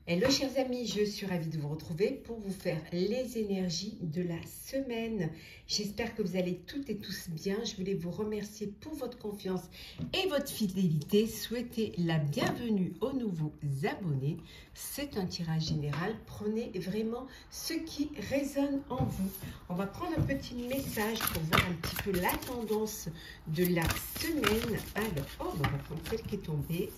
Hello chers amis, je suis ravie de vous retrouver pour vous faire les énergies de la semaine. J'espère que vous allez toutes et tous bien. Je voulais vous remercier pour votre confiance et votre fidélité. Souhaiter la bienvenue aux nouveaux abonnés. C'est un tirage général. Prenez vraiment ce qui résonne en vous. On va prendre un petit message pour voir un petit peu la tendance de la semaine. Alors, on va prendre celle qui est tombée.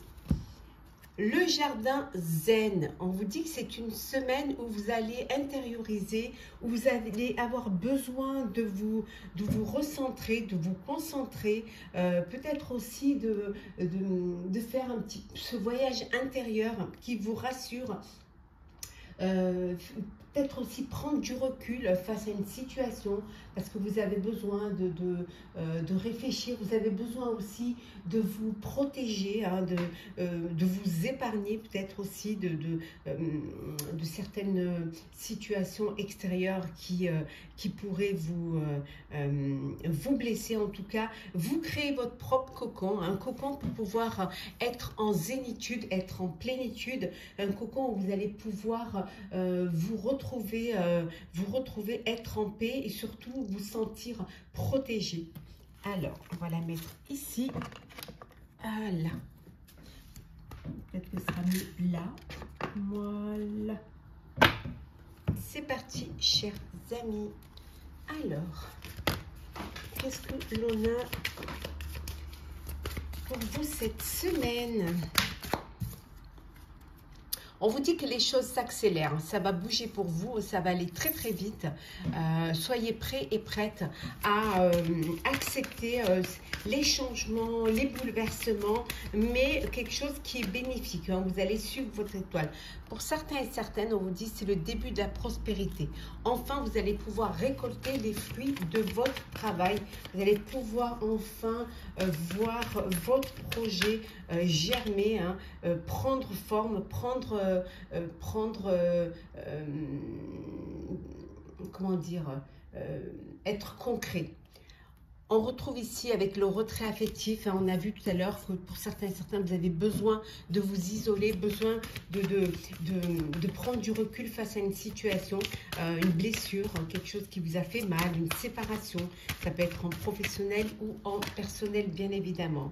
Le jardin zen, on vous dit que c'est une semaine où vous allez intérioriser, où vous allez avoir besoin de vous recentrer, de vous concentrer, peut-être aussi de faire un petit ce voyage intérieur qui vous rassure. Peut-être aussi prendre du recul face à une situation parce que vous avez besoin de réfléchir, vous avez besoin aussi de vous protéger, hein, de vous épargner peut-être aussi de certaines situations extérieures qui pourraient vous blesser. En tout cas, vous créez votre propre cocon, un cocon pour pouvoir être en zénitude, être en plénitude, un cocon où vous allez pouvoir vous retrouver, être en paix et surtout vous sentir protégé. Alors, on va la mettre ici. Voilà. Peut-être que ce sera mieux là. Voilà. C'est parti, chers amis. Alors, qu'est-ce que l'on a pour vous cette semaine ? On vous dit que les choses s'accélèrent, ça va bouger pour vous, ça va aller très très vite. Soyez prêts et prêtes à accepter les changements, les bouleversements, mais quelque chose qui est bénéfique. Hein. Vous allez suivre votre étoile. Pour certains et certaines, on vous dit que c'est le début de la prospérité. Enfin, vous allez pouvoir récolter les fruits de votre travail. Vous allez pouvoir enfin voir votre projet germer, hein, prendre forme, comment dire, être concret. On retrouve ici avec le retrait affectif, hein, on a vu tout à l'heure que pour certains et certains, vous avez besoin de vous isoler, besoin de prendre du recul face à une situation, une blessure, hein, quelque chose qui vous a fait mal, une séparation. Ça peut être en professionnel ou en personnel, bien évidemment.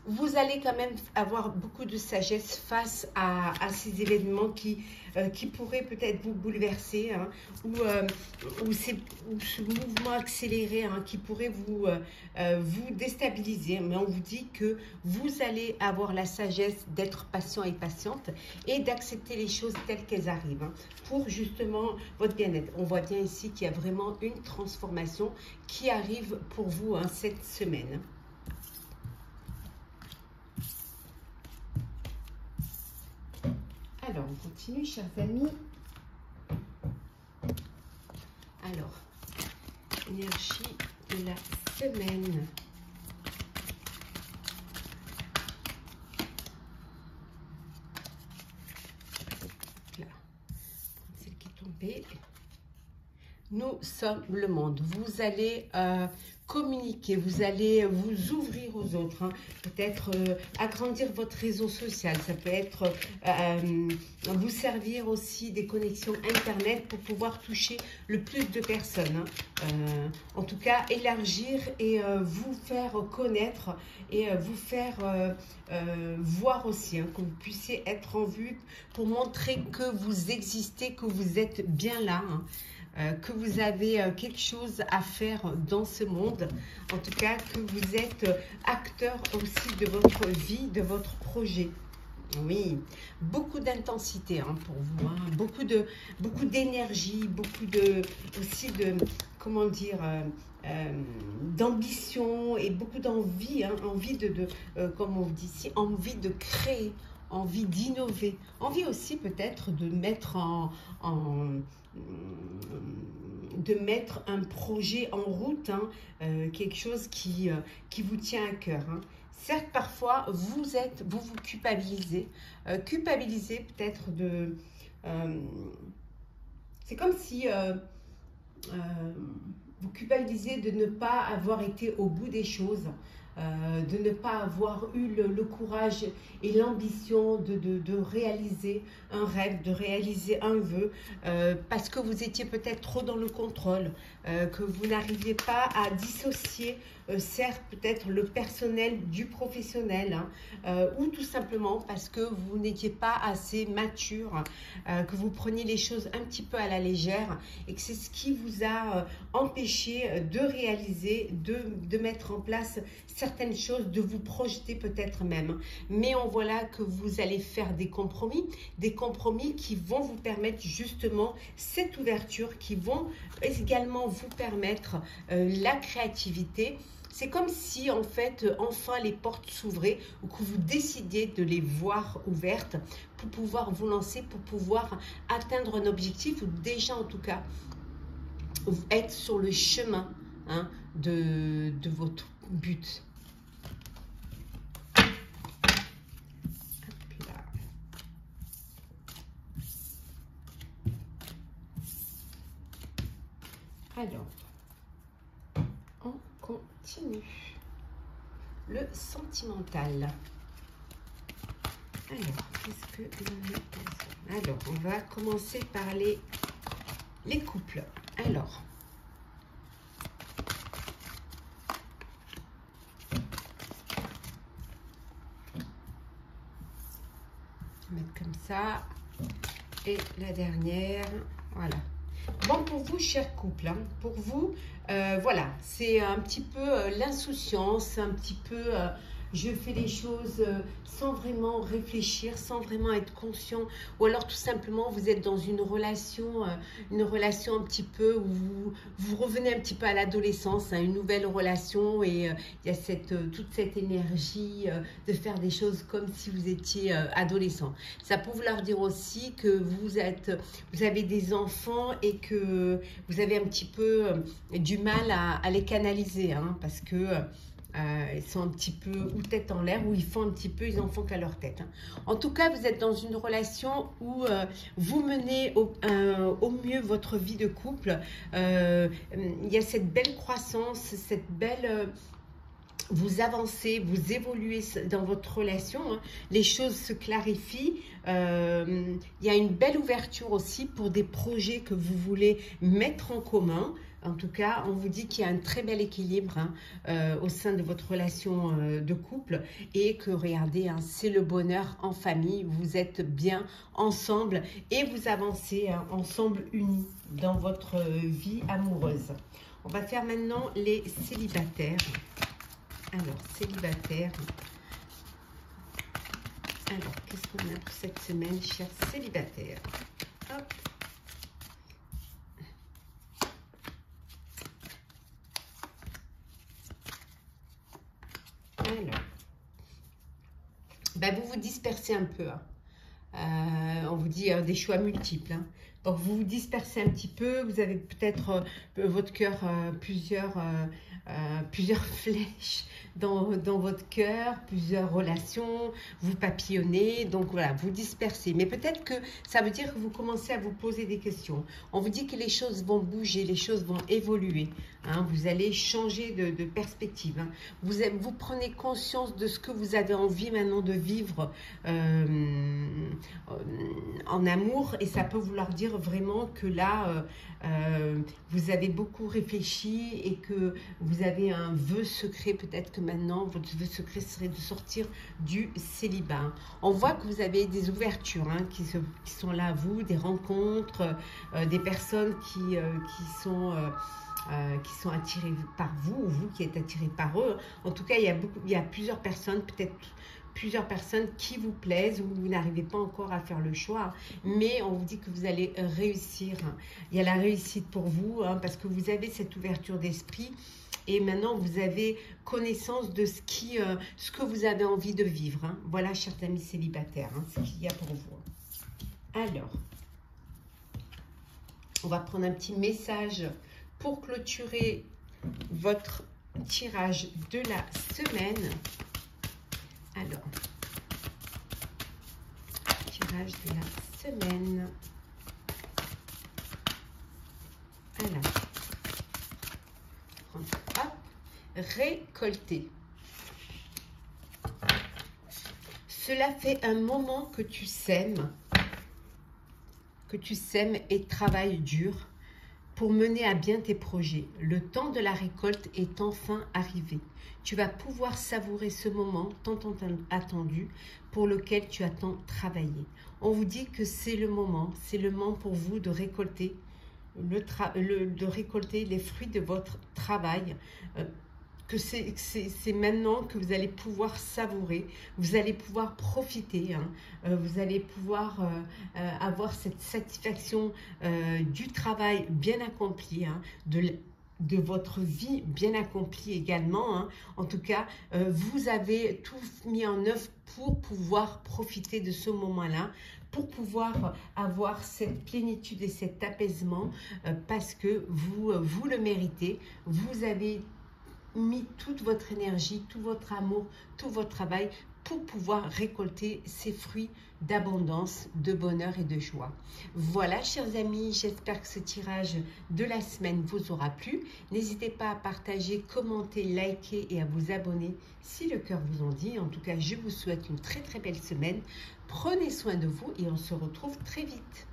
Vous allez quand même avoir beaucoup de sagesse face à ces événements qui pourraient peut-être vous bouleverser, hein, ou ce mouvement accéléré, hein, qui pourrait vous déstabiliser. Mais on vous dit que vous allez avoir la sagesse d'être patient et patiente et d'accepter les choses telles qu'elles arrivent, hein, pour justement votre bien-être. On voit bien ici qu'il y a vraiment une transformation qui arrive pour vous, hein, cette semaine. Alors, on continue, chers amis. Alors, énergie de la semaine. Là, celle qui est tombée. Nous sommes le monde. Vous allez communiquer, vous allez vous ouvrir aux autres, hein. Peut-être agrandir votre réseau social, ça peut être vous servir aussi des connexions internet pour pouvoir toucher le plus de personnes, hein. En tout cas, élargir et vous faire connaître et vous faire voir aussi, hein, que vous puissiez être en vue pour montrer que vous existez, que vous êtes bien là, hein. Que vous avez quelque chose à faire dans ce monde, en tout cas que vous êtes acteur aussi de votre vie, de votre projet. Oui, beaucoup d'intensité, hein, pour vous, hein, beaucoup d'énergie, aussi de, comment dire, d'ambition et beaucoup d'envie, hein, envie comme on dit ici, envie de créer, envie d'innover, envie aussi peut-être de mettre de mettre un projet en route, hein, quelque chose qui vous tient à cœur, hein. Certes, parfois, vous culpabilisez, culpabilisez peut-être de... c'est comme si vous culpabilisez de ne pas avoir été au bout des choses, de ne pas avoir eu le courage et l'ambition de réaliser un rêve, de réaliser un vœu, parce que vous étiez peut-être trop dans le contrôle, que vous n'arriviez pas à dissocier, certes peut-être le personnel du professionnel, hein, ou tout simplement parce que vous n'étiez pas assez mature, que vous preniez les choses un petit peu à la légère, et que c'est ce qui vous a empêché de réaliser, de mettre en place certaines choses, de vous projeter peut-être même. Mais on voit là que vous allez faire des compromis qui vont vous permettre justement cette ouverture, qui vont également vous permettre la créativité. C'est comme si en fait enfin les portes s'ouvraient, ou que vous décidiez de les voir ouvertes pour pouvoir vous lancer, pour pouvoir atteindre un objectif, ou déjà en tout cas être sur le chemin, hein, de votre but. Hop là. Alors, on continue. Le sentimental. Alors, qu'est-ce que... Alors, on va commencer par les couples. Alors, mettre comme ça. Et la dernière, voilà. Bon, pour vous, chers couples, hein, pour vous, voilà, c'est un petit peu l'insouciance, un petit peu, je fais les choses sans vraiment réfléchir, sans vraiment être conscient, ou alors tout simplement, vous êtes dans une relation un petit peu où vous revenez un petit peu à l'adolescence, hein, une nouvelle relation, et il y a toute cette énergie de faire des choses comme si vous étiez adolescent. Ça peut vouloir dire aussi que vous avez des enfants et que vous avez un petit peu du mal à les canaliser, hein, parce que ils sont un petit peu ou tête en l'air, ou ils font un petit peu, ils en font qu'à leur tête, hein. En tout cas, vous êtes dans une relation où vous menez au mieux votre vie de couple. Il y a cette belle croissance, cette belle... vous avancez, vous évoluez dans votre relation, hein. Les choses se clarifient. Il y a une belle ouverture aussi pour des projets que vous voulez mettre en commun. En tout cas, on vous dit qu'il y a un très bel équilibre, hein, au sein de votre relation de couple, et que, regardez, hein, c'est le bonheur en famille. Vous êtes bien ensemble et vous avancez, hein, ensemble, unis dans votre vie amoureuse. On va faire maintenant les célibataires. Alors, célibataire. Alors, qu'est-ce qu'on a pour cette semaine, chers célibataires? Hop. Alors, ben, vous vous dispersez un peu, hein. On vous dit des choix multiples, hein. Donc, vous vous dispersez un petit peu. Vous avez peut-être votre cœur, plusieurs flèches dans votre cœur, plusieurs relations, vous papillonnez, donc voilà, vous dispersez. Mais peut-être que ça veut dire que vous commencez à vous poser des questions. On vous dit que les choses vont bouger, les choses vont évoluer, hein, vous allez changer de perspective, hein. Vous prenez conscience de ce que vous avez envie maintenant de vivre en amour, et ça peut vouloir dire vraiment que là, vous avez beaucoup réfléchi et que vous avez un vœu secret. Peut-être que maintenant, votre vœu secret serait de sortir du célibat. On voit que vous avez des ouvertures, hein, qui sont là à vous, des rencontres, des personnes qui sont attirées par vous, ou vous qui êtes attiré par eux. En tout cas, il y a plusieurs personnes, peut-être plusieurs personnes qui vous plaisent, ou vous n'arrivez pas encore à faire le choix, mais on vous dit que vous allez réussir. Il y a la réussite pour vous, hein, parce que vous avez cette ouverture d'esprit, et maintenant vous avez connaissance de ce que vous avez envie de vivre, hein. Voilà, chers amis célibataires, hein, ce qu'il y a pour vous. Alors, on va prendre un petit message pour clôturer votre tirage de la semaine. Alors, tirage de la semaine. Alors, hop, récolter. Cela fait un moment que tu sèmes et travailles dur pour mener à bien tes projets. Le temps de la récolte est enfin arrivé. Tu vas pouvoir savourer ce moment tant attendu pour lequel tu as tant travaillé. On vous dit que c'est le moment pour vous de récolter, de récolter les fruits de votre travail. Que c'est maintenant que vous allez pouvoir savourer, vous allez pouvoir profiter, vous allez pouvoir avoir cette satisfaction du travail bien accompli, de votre vie bien accomplie également. En tout cas, vous avez tout mis en œuvre pour pouvoir profiter de ce moment-là, pour pouvoir avoir cette plénitude et cet apaisement, parce que vous le méritez. Vous avez mis toute votre énergie, tout votre amour, tout votre travail pour pouvoir récolter ces fruits d'abondance, de bonheur et de joie. Voilà, chers amis, j'espère que ce tirage de la semaine vous aura plu. N'hésitez pas à partager, commenter, liker et à vous abonner si le cœur vous en dit. En tout cas, je vous souhaite une très très belle semaine. Prenez soin de vous et on se retrouve très vite.